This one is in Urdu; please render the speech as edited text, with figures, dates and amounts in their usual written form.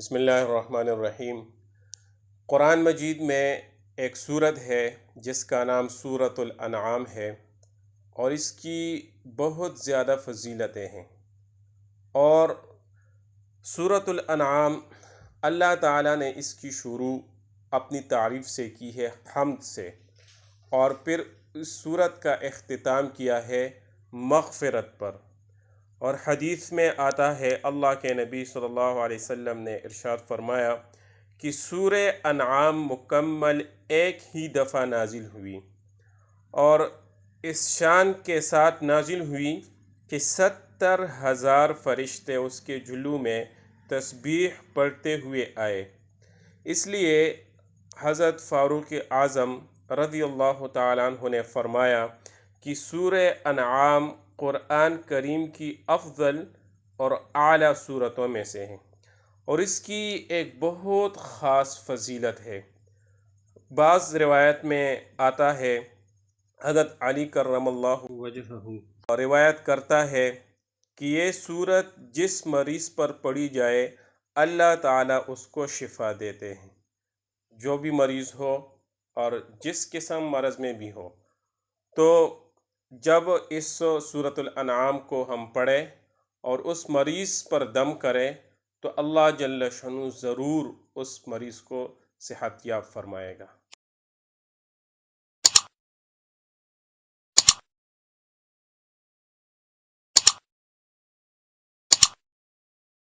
بسم اللہ الرحمن الرحیم۔ قرآن مجید میں ایک سورت ہے جس کا نام سورۃ الانعام ہے، اور اس کی بہت زیادہ فضیلتیں ہیں۔ اور سورۃ الانعام اللہ تعالیٰ نے اس کی شروع اپنی تعریف سے کی ہے، حمد سے، اور پھر اس سورت کا اختتام کیا ہے مغفرت پر۔ اور حدیث میں آتا ہے، اللہ کے نبی صلی اللہ علیہ وسلم نے ارشاد فرمایا کہ سورہ انعام مکمل ایک ہی دفعہ نازل ہوئی، اور اس شان کے ساتھ نازل ہوئی کہ 70,000 فرشتے اس کے جلو میں تسبیح پڑھتے ہوئے آئے۔ اس لیے حضرت فاروق اعظم رضی اللہ تعالیٰ عنہ نے فرمایا کہ سورہ انعام قرآن کریم کی افضل اور اعلیٰ صورتوں میں سے ہے، اور اس کی ایک بہت خاص فضیلت ہے۔ بعض روایت میں آتا ہے، حضرت علی کرم اللہ وجہہ روایت کرتا ہے کہ یہ صورت جس مریض پر پڑھی جائے اللہ تعالیٰ اس کو شفا دیتے ہیں، جو بھی مریض ہو اور جس قسم مرض میں بھی ہو۔ تو جب اس سورۃ الانعام کو ہم پڑھیں اور اس مریض پر دم کریں تو اللہ جل شانہ ضرور اس مریض کو صحت یاب فرمائے گا۔